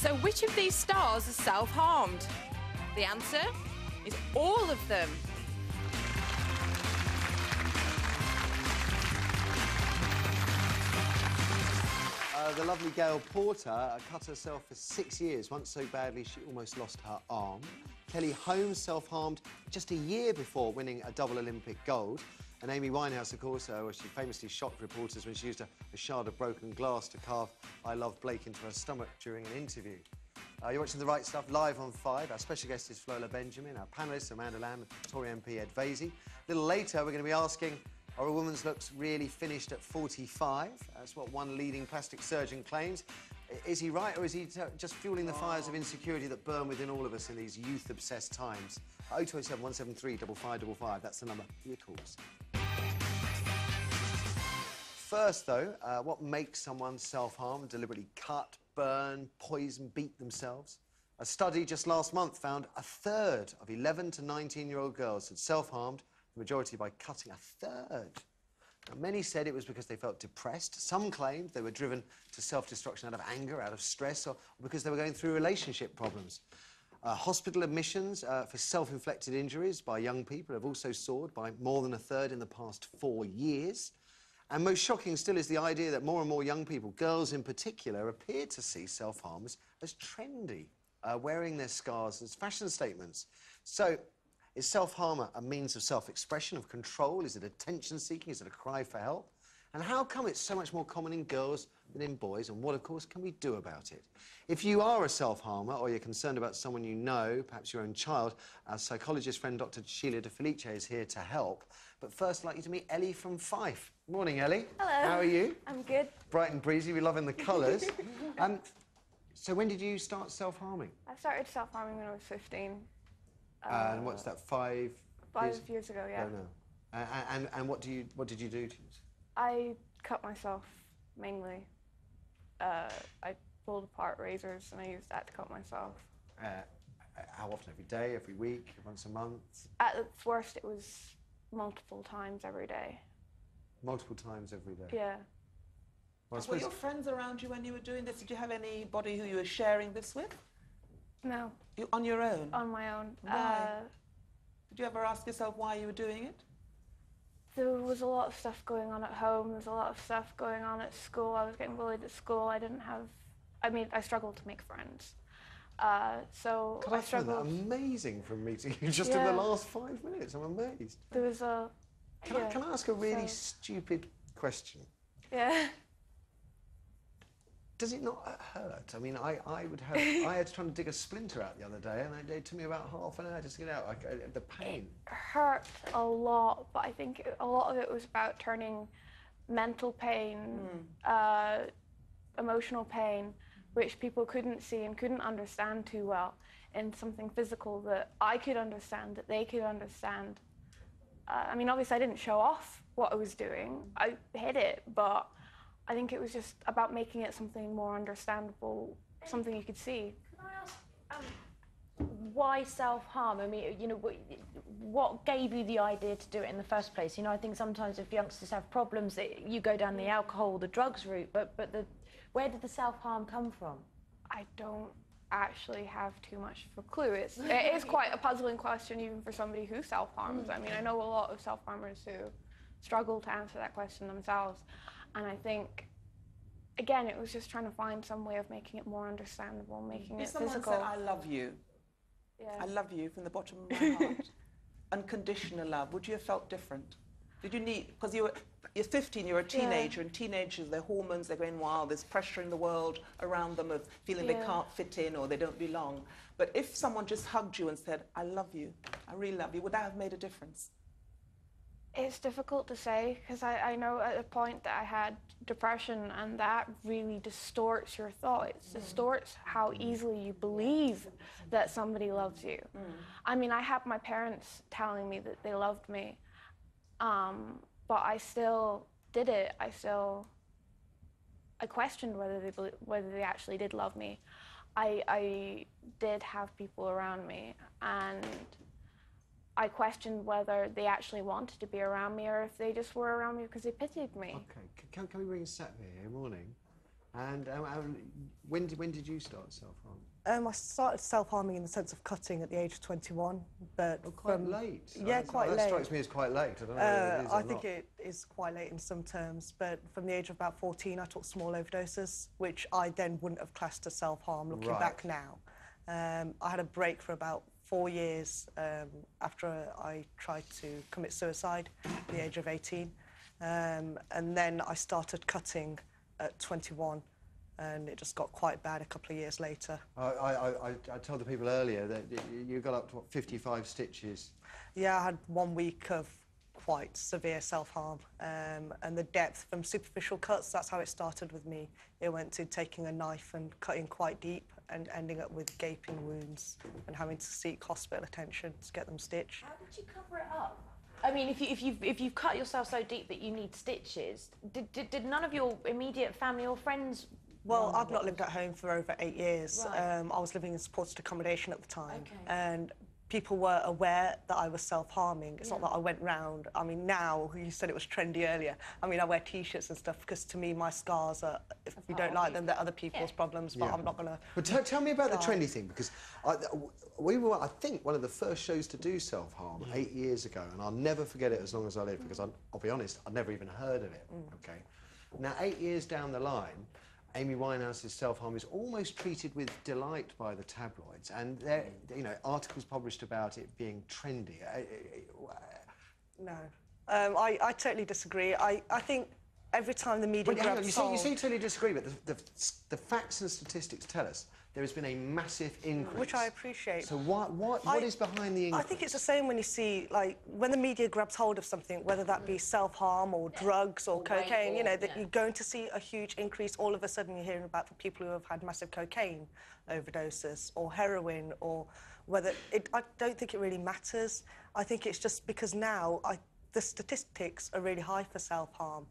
So which of these stars are self-harmed? The answer is all of them. The lovely Gail Porter cut herself for 6 years, once so badly she almost lost her arm. Kelly Holmes self-harmed just a year before winning a double Olympic gold. And Amy Winehouse, of course, she famously shocked reporters when she used a shard of broken glass to carve "I love Blake" into her stomach during an interview. You're watching The Right Stuff live on 5. Our special guest is Flola Benjamin. Our panellists, Amanda Lamb and Tory MP Ed Vasey. A little later, we're going to be asking, are a woman's looks really finished at 45? That's what one leading plastic surgeon claims. Is he right, or is he just fueling the fires of insecurity that burn within all of us in these youth-obsessed times? 0207 173 5555, that's the number for your calls. First, though, what makes someone self-harm, deliberately cut, burn, poison, beat themselves? A study just last month found a third of 11 to 19-year-old girls had self-harmed, the majority by cutting. A third. Now, many said it was because they felt depressed. Some claimed they were driven to self-destruction out of anger, out of stress, or because they were going through relationship problems. Hospital admissions for self-inflicted injuries by young people have also soared by more than a third in the past 4 years. And most shocking still is the idea that more and more young people, girls in particular, appear to see self-harm as trendy, wearing their scars as fashion statements. So, is self-harm a means of self-expression, of control? Is it attention-seeking? Is it a cry for help? And how come it's so much more common in girls than in boys? And what, of course, can we do about it? If you are a self-harmer or you're concerned about someone you know, perhaps your own child, our psychologist friend Dr. Sheila De Felice is here to help. But first, I'd like you to meet Ellie from Fife. Morning, Ellie. Hello. How are you? I'm good. Bright and breezy. We love in the colours. So when did you start self-harming? I started self-harming when I was 15. And what's that, 5 years ago, yeah. Oh, no. And what did you do to yourself? I cut myself, mainly. I pulled apart razors and I used that to cut myself. How often? Every day, every week, once a month? At its worst, it was multiple times every day. Multiple times every day? Yeah. Well, Were your friends around you when you were doing this? Did you have anybody who you were sharing this with? No. You, on your own? On my own. Why? Did you ever ask yourself why you were doing it? There was a lot of stuff going on at home. There was a lot of stuff going on at school. I was getting bullied at school. I didn't have... I mean, I struggled to make friends. So God, I find that amazing from meeting you just in the last 5 minutes. I'm amazed. There was a... Can I ask a really stupid question? Yeah. Does it not hurt? I mean, I would have... I had to try and dig a splinter out the other day, and it took me about half an hour just to get out. The pain. It hurt a lot, but I think a lot of it was about turning mental pain, emotional pain, which people couldn't see and couldn't understand too well, in something physical that I could understand, that they could understand. I mean, obviously, I didn't show off what I was doing. I hid it, but I think it was just about making it something more understandable, something you could see. Can I ask, why self-harm? I mean, you know, what gave you the idea to do it in the first place? You know, I think sometimes if youngsters have problems, you go down the alcohol, the drugs route, but where did the self-harm come from? I don't actually have too much of a clue. It is quite a puzzling question even for somebody who self-harms. I mean, I know a lot of self-harmers who struggle to answer that question themselves. And I think, again, it was just trying to find some way of making it more understandable, making it physical. If someone said, I love you, I love you from the bottom of my heart, unconditional love, would you have felt different? Did you need, because you're 15, you're a teenager, and teenagers, their hormones, they're going wild, there's pressure in the world around them of feeling they can't fit in or they don't belong. But if someone just hugged you and said, I love you, I really love you, would that have made a difference? It's difficult to say, because I know at a point that I had depression, and that really distorts your thoughts. It distorts how easily you believe that somebody loves you. I mean, I had my parents telling me that they loved me, but I still did it. I questioned whether they actually did love me. I did have people around me, and I questioned whether they actually wanted to be around me or if they just were around me because they pitied me. OK. Can we bring Sat here? Morning. And when did you start self-harm? I started self-harming in the sense of cutting at the age of 21, but quite late. Yeah, quite late. That strikes me as quite late. I don't know whether it is I or think not. it is quite late in some terms, but from the age of about 14, I took small overdoses, which I then wouldn't have classed as self-harm looking back now. I had a break for about 4 years after I tried to commit suicide at the age of 18, and then I started cutting at 21. And it just got quite bad a couple of years later. I told the people earlier that you got up to, what, 55 stitches? Yeah, I had 1 week of quite severe self-harm. And the depth from superficial cuts, that's how it started with me. It went to taking a knife and cutting quite deep and ending up with gaping wounds and having to seek hospital attention to get them stitched. How did you cover it up? I mean, if you've cut yourself so deep that you need stitches, did none of your immediate family or friends? Well, I've not lived at home for over 8 years. Right. I was living in supported accommodation at the time. Okay. And people were aware that I was self-harming. It's not that I went round. I mean, now, you said it was trendy earlier. I mean, I wear T-shirts and stuff because, to me, my scars are, if you don't like them, they're other people's problems, but I'm not going to... But tell me about the trendy thing, because we were, I think, one of the first shows to do self-harm 8 years ago, and I'll never forget it as long as I live, because I'll be honest, I'd never even heard of it, OK? Now, 8 years down the line, Amy Winehouse's self-harm is almost treated with delight by the tabloids, and there, you know, articles published about it being trendy. No. I totally disagree. I think every time the media grabs you say you totally disagree, but the facts and statistics tell us there has been a massive increase. Which I appreciate. So what is behind the increase? I think it's the same when you see, like, when the media grabs hold of something, whether that be self-harm or drugs or cocaine, you know, that you're going to see a huge increase. All of a sudden you're hearing about the people who have had massive cocaine overdoses or heroin, or whether... I don't think it really matters. I think it's just because now the statistics are really high for self-harm.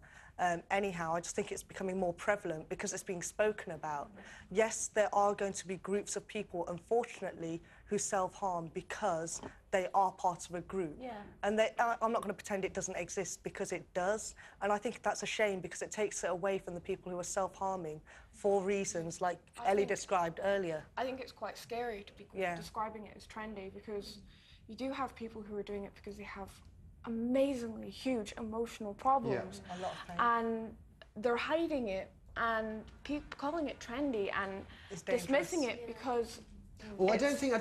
Anyhow, I just think it's becoming more prevalent because it's being spoken about. Yes, there are going to be groups of people, unfortunately, who self-harm because they are part of a group. Yeah. And I'm not going to pretend it doesn't exist, because it does. And I think that's a shame, because it takes it away from the people who are self-harming for reasons like Ellie described earlier. I think it's quite scary to be describing it as trendy, because you do have people who are doing it because they have amazingly huge emotional problems, A lot of pain. and they're hiding it, and people calling it trendy and dismissing it because well, I don't think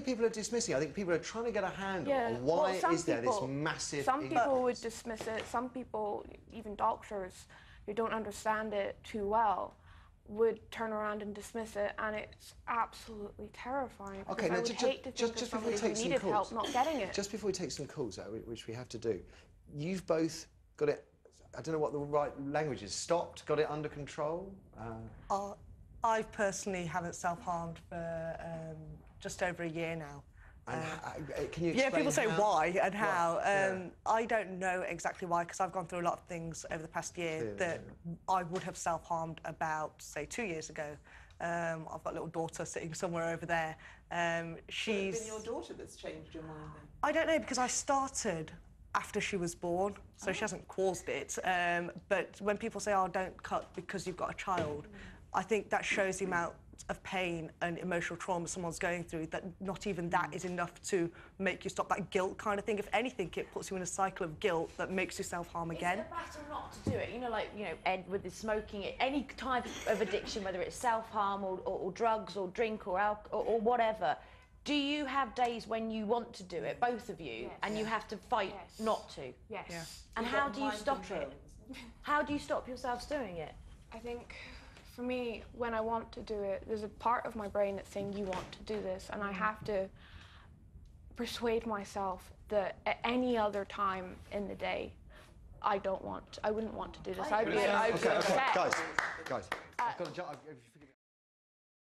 people are dismissing. I think people are trying to get a handle on why is there this massive... Some people would dismiss it. Some people, even doctors who don't understand it too well, would turn around and dismiss it, and it's absolutely terrifying. Okay, I would hate to think of somebody who needed help not getting it. Just before we take some calls, which we have to do, you've both got it, I don't know what the right language is, stopped, got it under control? I personally haven't self-harmed for just over a year now. And can you explain Yeah, people say how? why and how. I don't know exactly why, because I've gone through a lot of things over the past year that I would have self-harmed about, say, 2 years ago. I've got a little daughter sitting somewhere over there. She's... It's been your daughter that's changed your mind, then? I don't know, because I started after she was born, so she hasn't caused it. But when people say, oh, don't cut because you've got a child, I think that shows the amount of pain and emotional trauma someone's going through, that not even that is enough to make you stop, that guilt kind of thing. If anything, it puts you in a cycle of guilt that makes you self-harm again. Is it better not to do it? You know, like, you know, Ed with his smoking, any type of addiction, whether it's self-harm or drugs or drink or alcohol or whatever. Do you have days when you want to do it, both of you, and you have to fight not to? Yes. Yeah. And how do you stop it? How do you stop yourselves doing it? I think, for me, when I want to do it, there's a part of my brain that's saying, you want to do this, and I have to persuade myself that at any other time in the day, I wouldn't want to do this. I'd be upset. Guys, I've got a job.